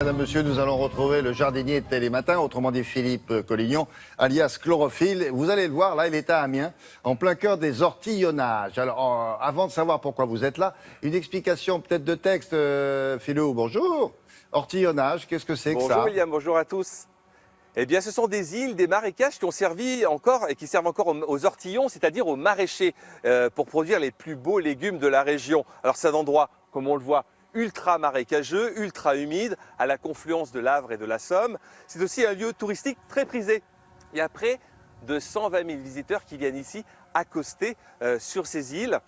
Madame, Monsieur, nous allons retrouver le jardinier de Télématin, autrement dit Philippe Collignon, alias Chlorophylle. Vous allez le voir, là, il est à Amiens, en plein cœur des ortillonnages. Alors, avant de savoir pourquoi vous êtes là, une explication peut-être de texte, Philou, bonjour. Ortillonnage, qu'est-ce que c'est que ça? Bonjour William, bonjour à tous. Eh bien, ce sont des îles, des marécages qui ont servi encore et qui servent encore aux ortillons, c'est-à-dire aux maraîchers, pour produire les plus beaux légumes de la région. Alors, c'est un endroit, comme on le voit, ultra marécageux, ultra humide, à la confluence de l'Avre et de la Somme. C'est aussi un lieu touristique très prisé. Il y a près de 120 000 visiteurs qui viennent ici accoster sur ces îles.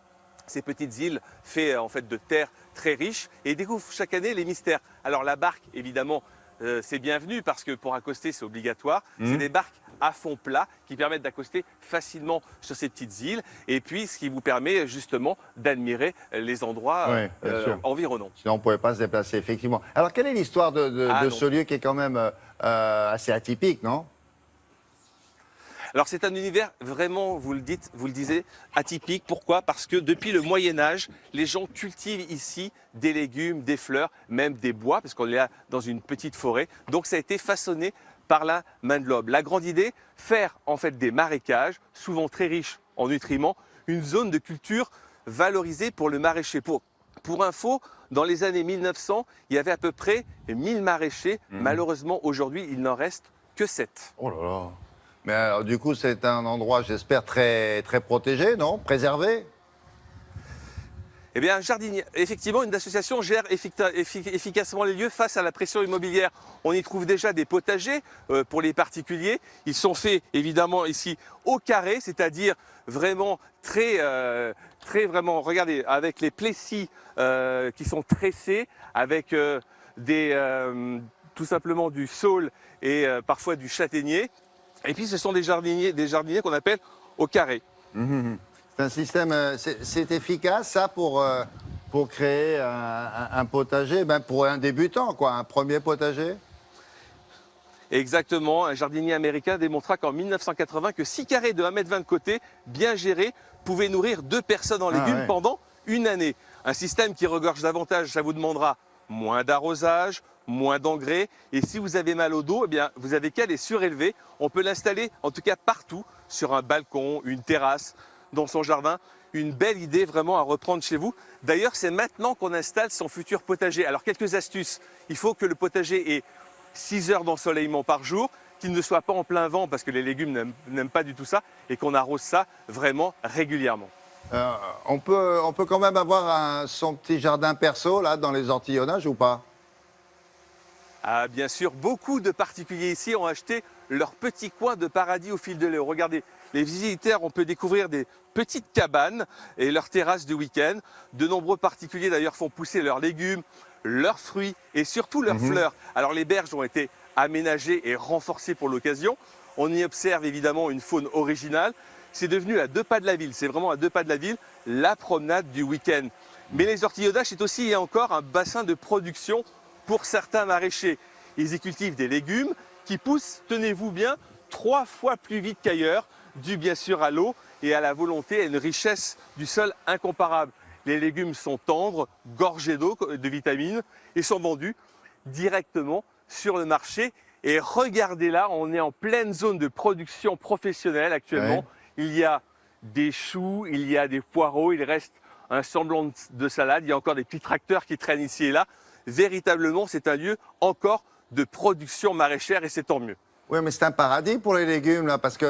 Ces petites îles faites en fait de terre très riche et découvrent chaque année les mystères. Alors la barque, évidemment, c'est bienvenu parce que pour accoster, c'est obligatoire. C'est des barques à fond plat qui permettent d'accoster facilement sur ces petites îles et puis ce qui vous permet justement d'admirer les endroits environnants. Sinon, on ne pouvait pas se déplacer, effectivement. Alors, quelle est l'histoire de ce lieu qui est quand même assez atypique, non? Alors c'est un univers vraiment, vous le disiez, atypique. Pourquoi? Parce que depuis le Moyen-Âge, les gens cultivent ici des légumes, des fleurs, même des bois, parce qu'on est là dans une petite forêt. Donc ça a été façonné par la main de l'homme. La grande idée, faire en fait des marécages, souvent très riches en nutriments, une zone de culture valorisée pour le maraîcher. Pour info, dans les années 1900, il y avait à peu près 1000 maraîchers. Malheureusement, aujourd'hui, il n'en reste que 7. Oh là là. Mais alors, du coup, c'est un endroit, j'espère, très protégé, non? Préservé? Eh bien, un jardinier, effectivement, une association gère efficacement les lieux face à la pression immobilière. On y trouve déjà des potagers pour les particuliers. Ils sont faits, évidemment, ici au carré, c'est-à-dire vraiment vraiment, regardez, avec les plessis qui sont tressés, avec tout simplement du saule et parfois du châtaignier. Et puis, ce sont des jardiniers qu'on appelle au carré. C'est un système, c'est efficace, ça, pour créer un potager, ben pour un débutant, quoi, un premier potager? Exactement. Un jardinier américain démontra qu'en 1980, que 6 carrés de 1,20 m de côté, bien gérés, pouvaient nourrir 2 personnes en légumes pendant une année. Un système qui regorge davantage, ça vous demandera moins d'arrosage, moins d'engrais. Et si vous avez mal au dos, eh bien, vous avez qu'à les surélever. On peut l'installer, en tout cas partout, sur un balcon, une terrasse, dans son jardin. Une belle idée vraiment à reprendre chez vous. D'ailleurs, c'est maintenant qu'on installe son futur potager. Alors, quelques astuces. Il faut que le potager ait 6 heures d'ensoleillement par jour, qu'il ne soit pas en plein vent parce que les légumes n'aiment pas du tout ça et qu'on arrose ça vraiment régulièrement. On peut quand même avoir son petit jardin perso, là, dans les ortillonnages ou pas? Ah, bien sûr, beaucoup de particuliers ici ont acheté leur petit coin de paradis au fil de l'eau. Regardez, les visiteurs, on peut découvrir des petites cabanes et leurs terrasses de week-end. De nombreux particuliers d'ailleurs font pousser leurs légumes, leurs fruits et surtout leurs fleurs. Alors les berges ont été aménagées et renforcées pour l'occasion. On y observe évidemment une faune originale. C'est devenu à 2 pas de la ville, c'est vraiment à 2 pas de la ville, la promenade du week-end. Mais les ortillonnages, c'est aussi et encore un bassin de production pour certains maraîchers. Ils y cultivent des légumes qui poussent, tenez-vous bien, 3 fois plus vite qu'ailleurs, dû bien sûr à l'eau et à la volonté, à une richesse du sol incomparable. Les légumes sont tendres, gorgés d'eau, de vitamines et sont vendus directement sur le marché. Et regardez là, on est en pleine zone de production professionnelle actuellement. Il y a des choux, il y a des poireaux, il reste un semblant de salade, il y a encore des petits tracteurs qui traînent ici et là. Véritablement, c'est un lieu encore de production maraîchère et c'est tant mieux. Oui, mais c'est un paradis pour les légumes, là, parce qu'ils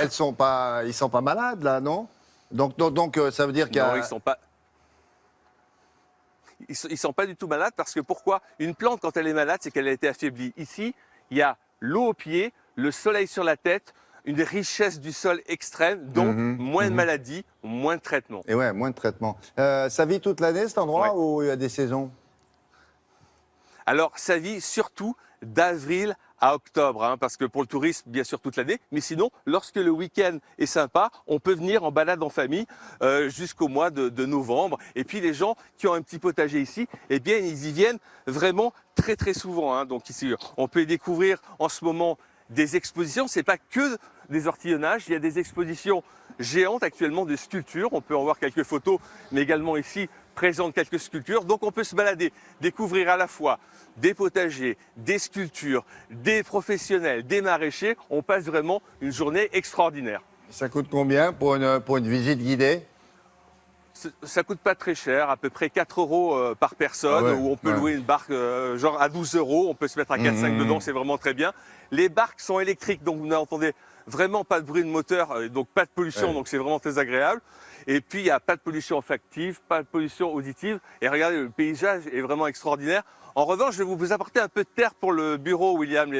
ils sont pas malades, là, non? Donc, ça veut dire qu'il y a... Non, ils sont pas du tout malades parce que pourquoi? Une plante, quand elle est malade, c'est qu'elle a été affaiblie. Ici, il y a l'eau aux pieds, le soleil sur la tête, une richesse du sol extrême, donc moins de maladies, moins de traitements. Et ouais, moins de traitements. Ça vit toute l'année, cet endroit, ou il y a des saisons? Alors, ça vit surtout d'avril à octobre, parce que pour le tourisme, bien sûr, toute l'année. Mais sinon, lorsque le week-end est sympa, on peut venir en balade en famille jusqu'au mois de novembre. Et puis, les gens qui ont un petit potager ici, eh bien, ils y viennent vraiment très souvent. Donc ici, on peut découvrir en ce moment des expositions. C'est pas que des ortillonnages, il y a des expositions géantes actuellement de sculptures. On peut en voir quelques photos, mais également ici présente quelques sculptures. Donc on peut se balader, découvrir à la fois des potagers, des sculptures, des professionnels, des maraîchers. On passe vraiment une journée extraordinaire. Ça coûte combien pour une visite guidée? Ça coûte pas très cher, à peu près 4 € par personne, Ah ouais, où on peut ouais. louer une barque genre à 12 €, on peut se mettre à 4-5 dedans, c'est vraiment très bien. Les barques sont électriques, donc vous n'entendez vraiment pas de bruit de moteur, donc pas de pollution, Ouais. donc c'est vraiment très agréable. Et puis il n'y a pas de pollution olfactive, pas de pollution auditive, et regardez, le paysage est vraiment extraordinaire. En revanche, je vais vous apporter un peu de terre pour le bureau, William,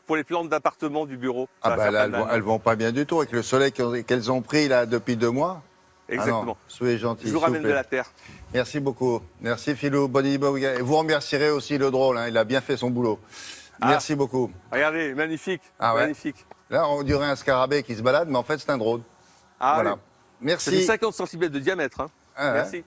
pour les plantes d'appartement du bureau. Ah Ça va bah faire là, pas de mal. elles vont pas bien du tout avec le soleil qu'elles ont pris là depuis 2 mois. Exactement. Ah non, soyez gentil. Je vous ramène de la terre. Merci beaucoup. Merci Philou. Bonne week-end. Et vous remercierez aussi le drôle, hein, il a bien fait son boulot. Ah. Merci beaucoup. Regardez, magnifique, Ah ouais. magnifique. Là, on dirait un scarabée qui se balade, mais en fait, c'est un drôle. Ah, Voilà. oui. Ça Merci. fait 50 cm de diamètre. Hein. Ah ouais. Merci.